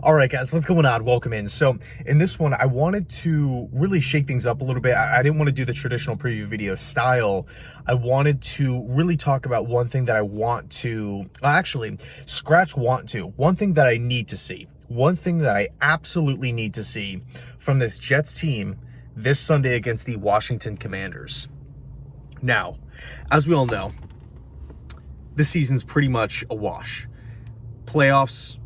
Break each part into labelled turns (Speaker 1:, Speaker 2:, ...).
Speaker 1: All right, guys, what's going on? Welcome in. So in this one, I wanted to really shake things up a little bit. I didn't want to do the traditional preview video style. I wanted to really talk about one thing that I want to, actually, scratch want to, one thing that I need to see, one thing that I absolutely need to see from this Jets team this Sunday against the Washington Commanders. Now, as we all know, this season's pretty much a wash. Playoffs,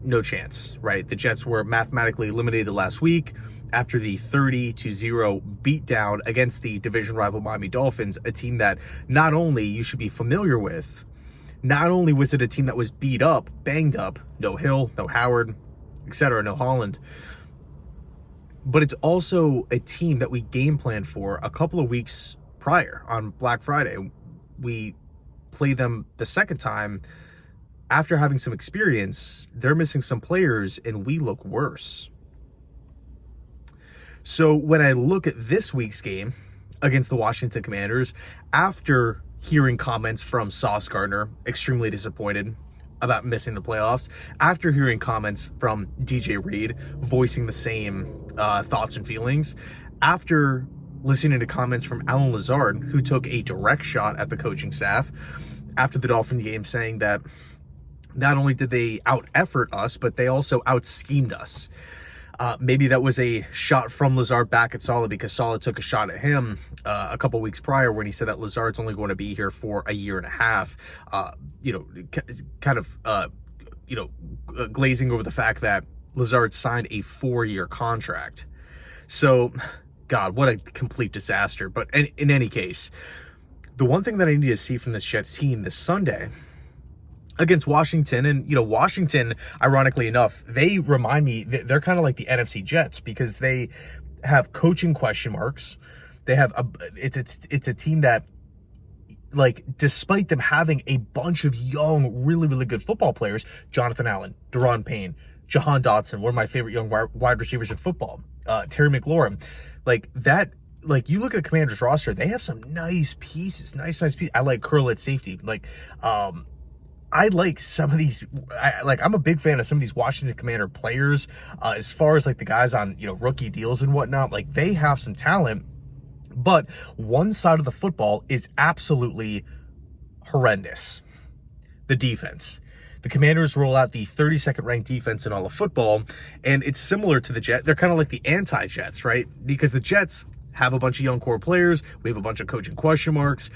Speaker 1: no chance, right? The Jets were mathematically eliminated last week after the 30-0 beatdown against the division rival Miami Dolphins, a team that not only you should be familiar with, not only was it a team that was beat up, banged up, no Hill, no Howard, etc., no Holland, but it's also a team that we game planned for a couple of weeks prior on Black Friday. We played them the second time. After having some experience, they're missing some players, and we look worse. So when I look at this week's game against the Washington Commanders, after hearing comments from Sauce Gardner, extremely disappointed about missing the playoffs, after hearing comments from DJ Reed voicing the same thoughts and feelings, after listening to comments from Allen Lazard, who took a direct shot at the coaching staff after the Dolphin game, saying that not only did they out-effort us, but they also out-schemed us. Maybe that was a shot from Lazard back at Saleh, because Saleh took a shot at him a couple weeks prior when he said that Lazard's only going to be here for a year and a half, glazing over the fact that Lazard signed a 4-year contract. So, God, what a complete disaster. But in any case, the one thing that I need to see from this Jets team this Sunday against Washington, and Washington, ironically enough, they remind me that they're kind of like the NFC Jets, because they have coaching question marks. They have it's a team that, like, despite them having a bunch of young, really, really good football players, Jonathan Allen, Daron Payne, Jahan Dotson, one of my favorite young wide receivers in football, Terry McLaurin, like that. Like, you look at the Commanders roster, they have some nice pieces, nice pieces. I like Curl at safety. Like, I like some of these, I'm a big fan of some of these Washington Commander players, as far as like the guys on, rookie deals and whatnot. Like, they have some talent, but one side of the football is absolutely horrendous. The defense. The Commanders roll out the 32nd ranked defense in all of football, and it's similar to the Jets. They're kind of like the anti-Jets, right? Because the Jets have a bunch of young core players. We have a bunch of coaching question marks.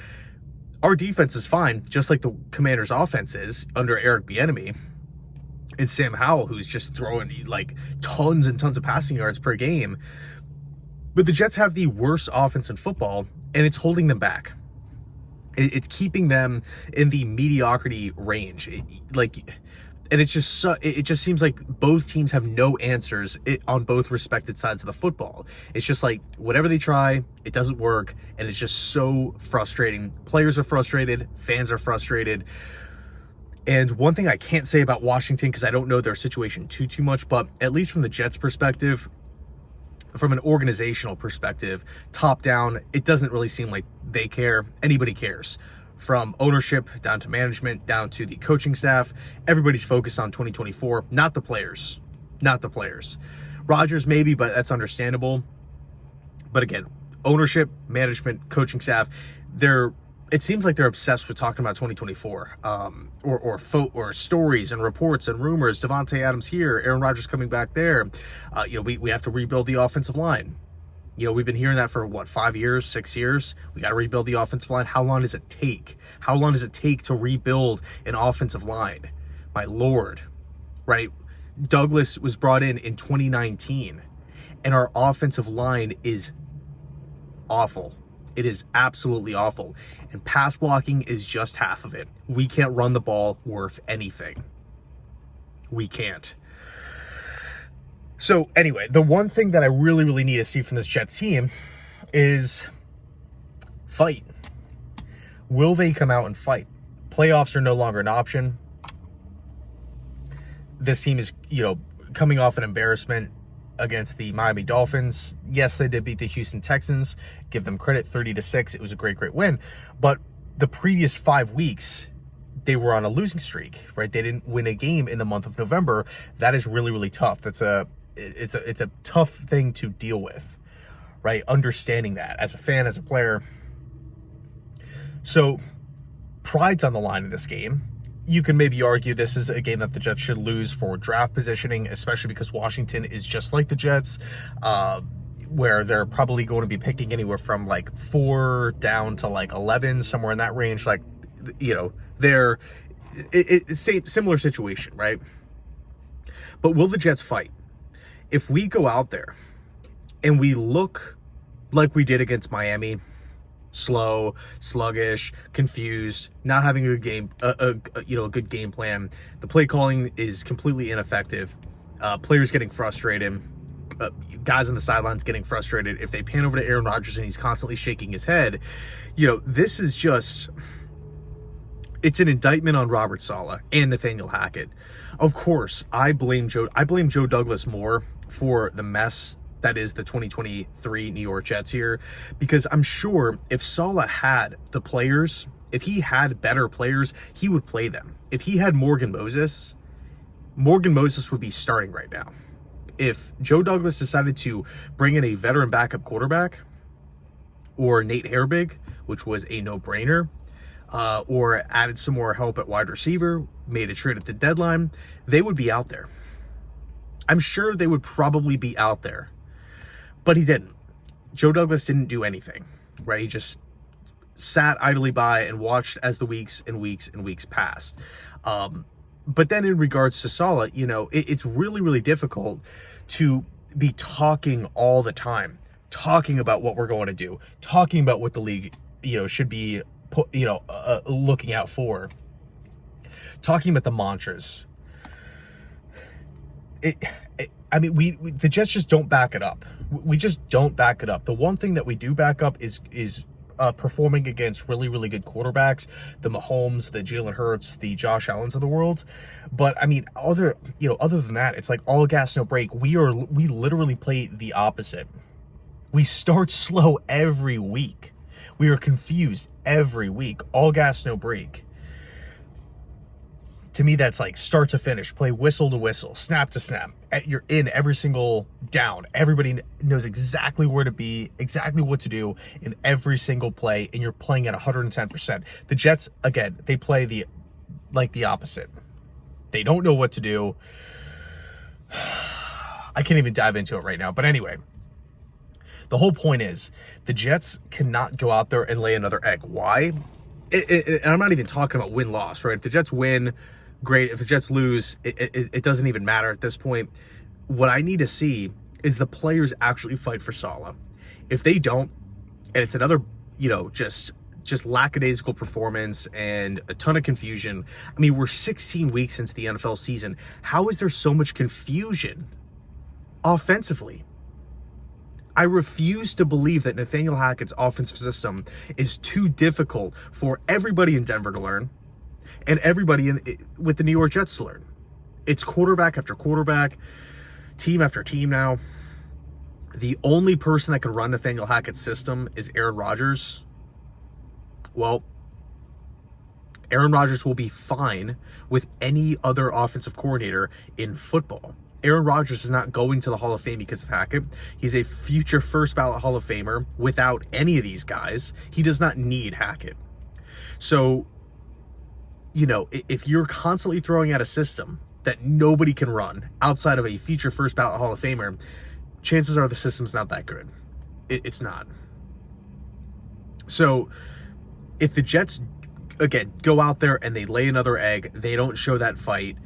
Speaker 1: Our defense is fine, just like the Commanders' offense is under Eric Bieniemy and Sam Howell, who's just throwing like tons and tons of passing yards per game. But the Jets have the worst offense in football, and it's holding them back. It's keeping them in the mediocrity range. And it's just it just seems like both teams have no answers on both respected sides of the football. It's just like whatever they try, it doesn't work, and it's just so frustrating. Players are frustrated, fans are frustrated. And one thing I can't say about Washington, because I don't know their situation too much, but at least from the Jets' perspective, from an organizational perspective, top down, it doesn't really seem like they care. Anybody cares. From ownership down to management, down to the coaching staff, everybody's focused on 2024, not the players. Rodgers maybe, but that's understandable. But again, ownership, management, coaching staff, it seems like they're obsessed with talking about 2024, or stories and reports and rumors. Devontae Adams here, Aaron Rodgers coming back there. We have to rebuild the offensive line. We've been hearing that for 5 years, 6 years. We got to rebuild the offensive line. How long does it take? How long does it take to rebuild an offensive line? My Lord, right? Douglas was brought in 2019, and our offensive line is awful. It is absolutely awful. And pass blocking is just half of it. We can't run the ball worth anything. We can't. So anyway, the one thing that I really, really need to see from this Jets team is fight. Will they come out and fight? Playoffs are no longer an option. This team is, coming off an embarrassment against the Miami Dolphins. Yes, they did beat the Houston Texans. Give them credit, 30-6. It was a great win. But the previous 5 weeks, they were on a losing streak, right? They didn't win a game in the month of November. That is really, really tough. It's a tough thing to deal with, right? Understanding that as a fan, as a player. So pride's on the line in this game. You can maybe argue this is a game that the Jets should lose for draft positioning, especially because Washington is just like the Jets, where they're probably going to be picking anywhere from like 4 down to like 11, somewhere in that range. Like, you know, it's similar situation, right? But will the Jets fight? If we go out there and we look like we did against Miami, slow, sluggish, confused, not having a good game, a good game plan. The play calling is completely ineffective. Players getting frustrated. Guys on the sidelines getting frustrated. If they pan over to Aaron Rodgers and he's constantly shaking his head, this is just, it's an indictment on Robert Saleh and Nathaniel Hackett. Of course, I blame Joe Douglas more for the mess that is the 2023 New York Jets here, because I'm sure if Saleh had the players, if he had better players, he would play them. If he had Morgan Moses would be starting right now. If Joe Douglas decided to bring in a veteran backup quarterback, or Nate Herbig, which was a no-brainer, or added some more help at wide receiver, made a trade at the deadline, they would be out there. I'm sure they would probably be out there. But he didn't. Joe Douglas didn't do anything, right? He just sat idly by and watched as the weeks and weeks and weeks passed. But then in regards to Saleh, it's really, really difficult to be talking all the time, talking about what we're going to do, talking about what the league, should be, looking out for, talking about the mantras. The Jets just don't back it up. We just don't back it up. The one thing that we do back up is performing against really, really good quarterbacks, the Mahomes, the Jalen Hurts, the Josh Allens of the world. But other than that, it's like all gas, no brake. We literally play the opposite. We start slow every week. We are confused every week. All gas, no brake. To me, that's like start to finish, play whistle to whistle, snap to snap. You're in every single down. Everybody knows exactly where to be, exactly what to do in every single play, and you're playing at 110%. The Jets, again, they play the opposite. They don't know what to do. I can't even dive into it right now. But anyway, the whole point is the Jets cannot go out there and lay another egg. Why? And I'm not even talking about win-loss, right? If the Jets win, great. If the Jets lose, it doesn't even matter at this point. What I need to see is the players actually fight for Saleh. If they don't, and it's another, just lackadaisical performance and a ton of confusion. We're 16 weeks since the NFL season. How is there so much confusion offensively? I refuse to believe that Nathaniel Hackett's offensive system is too difficult for everybody in Denver to learn and everybody with the New York Jets to learn. It's quarterback after quarterback, team after team now. The only person that can run Nathaniel Hackett's system is Aaron Rodgers. Well, Aaron Rodgers will be fine with any other offensive coordinator in football. Aaron Rodgers is not going to the Hall of Fame because of Hackett. He's a future first ballot Hall of Famer without any of these guys. He does not need Hackett. So, if you're constantly throwing out a system that nobody can run outside of a future first ballot Hall of Famer, chances are the system's not that good. It's not. So, if the Jets, again, go out there and they lay another egg, they don't show that fight,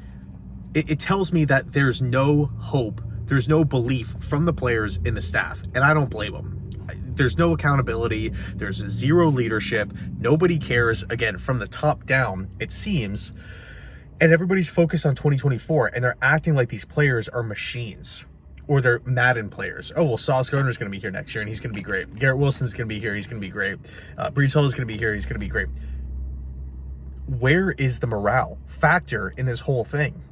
Speaker 1: it tells me that there's no hope, there's no belief from the players in the staff, and I don't blame them. There's no accountability, there's zero leadership, nobody cares, again, from the top down, it seems, and everybody's focused on 2024, and they're acting like these players are machines, or they're Madden players. Oh, well, Sauce Gardner's going to be here next year, and he's going to be great. Garrett Wilson's going to be here, he's going to be great. Breece Hall is going to be here, he's going to be great. Where is the morale factor in this whole thing?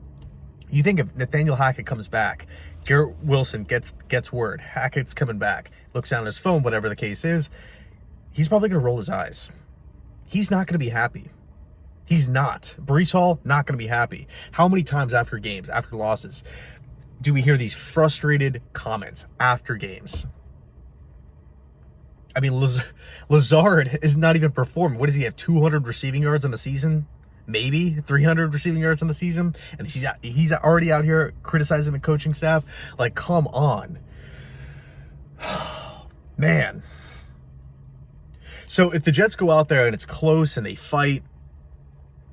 Speaker 1: You think if Nathaniel Hackett comes back, Garrett Wilson gets word, Hackett's coming back, looks down at his phone, whatever the case is, he's probably going to roll his eyes. He's not going to be happy. He's not. Breece Hall, not going to be happy. How many times after games, after losses, do we hear these frustrated comments after games? I mean, Lazard is not even performing. What does he have, 200 receiving yards in the season? Maybe 300 receiving yards in the season? And he's already out here criticizing the coaching staff? Like, come on. Man. So if the Jets go out there and it's close and they fight,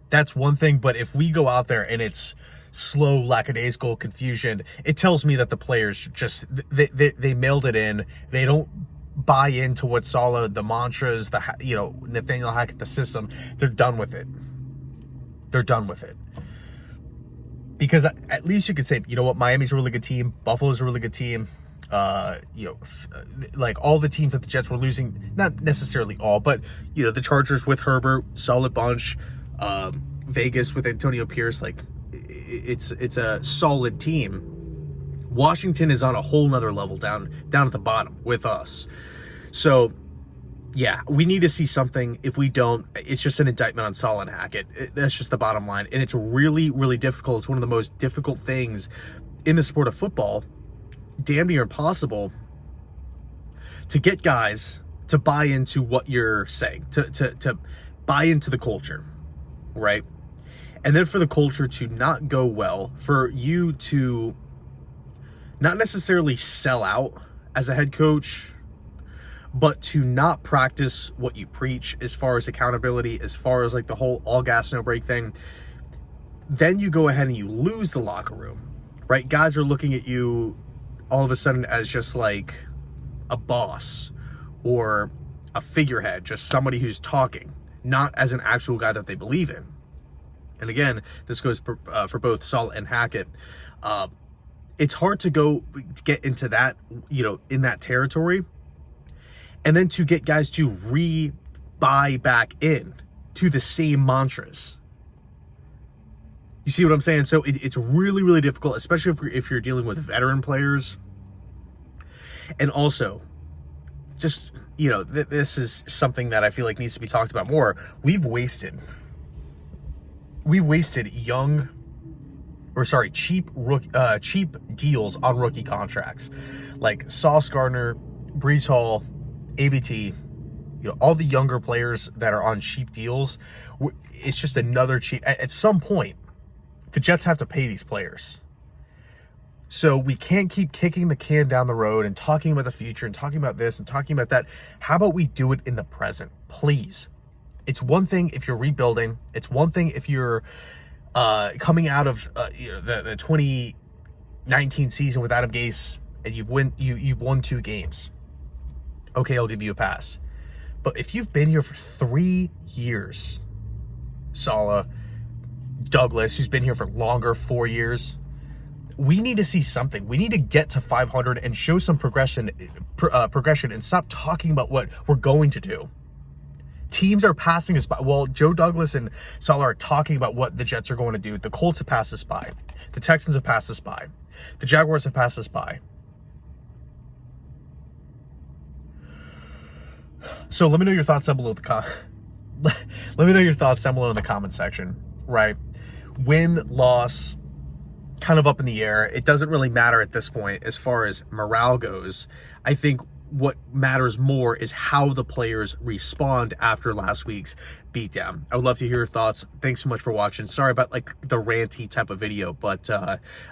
Speaker 1: that's one thing. But if we go out there and it's slow, lackadaisical confusion, it tells me that the players just, they mailed it in. They don't buy into what's solid, the mantras, Nathaniel Hackett, the system. They're done with it. They're done with it. Because at least you could say, you know what, Miami's a really good team. Buffalo's a really good team. Like all the teams that the Jets were losing, not necessarily all, but, the Chargers with Herbert, solid bunch. Vegas with Antonio Pierce, like it's a solid team. Washington is on a whole nother level down at the bottom with us. So yeah, we need to see something. If we don't, it's just an indictment on Saleh and Hackett. That's just the bottom line. And it's really, really difficult. It's one of the most difficult things in the sport of football, damn near impossible, to get guys to buy into what you're saying, to buy into the culture, right? And then for the culture to not go well, for you to not necessarily sell out as a head coach, but to not practice what you preach as far as accountability, as far as like the whole all gas, no break thing, then you go ahead and you lose the locker room, right? Guys are looking at you all of a sudden as just like a boss or a figurehead, just somebody who's talking, not as an actual guy that they believe in. And again, this goes for both Saleh and Hackett. It's hard to get into that, in that territory, and then to get guys to buy back in to the same mantras. You see what I'm saying? So it's really, really difficult, especially if you're dealing with veteran players. And also, just, this is something that I feel like needs to be talked about more. We've wasted cheap deals on rookie contracts, like Sauce Gardner, Breece Hall, AVT, all the younger players that are on cheap deals. It's just another cheap. At some point, the Jets have to pay these players. So we can't keep kicking the can down the road and talking about the future and talking about this and talking about that. How about we do it in the present, please? It's one thing if you're rebuilding. It's one thing if you're coming out of the 2019 season with Adam Gase and you've won 2 games. Okay, I'll give you a pass. But if you've been here for 3 years, Saleh, Douglas, who's been here for longer, 4 years, we need to see something. We need to get to 500 and show some progression and stop talking about what we're going to do. Teams are passing us by. Well, Joe Douglas and Saleh are talking about what the Jets are going to do. The Colts have passed us by. The Texans have passed us by. The Jaguars have passed us by. So let me know your thoughts down below let me know your thoughts down below in the comment section, right? Win, loss, kind of up in the air. It doesn't really matter at this point as far as morale goes. I think what matters more is how the players respond after last week's beatdown. I would love to hear your thoughts. Thanks so much for watching. Sorry about like the ranty type of video, but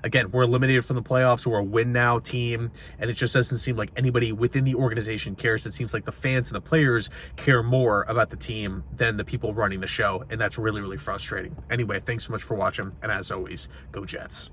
Speaker 1: again, we're eliminated from the playoffs. We're a win now team, and it just doesn't seem like anybody within the organization cares. It seems like the fans and the players care more about the team than the people running the show, and that's really, really frustrating. Anyway, thanks so much for watching, and as always, go Jets.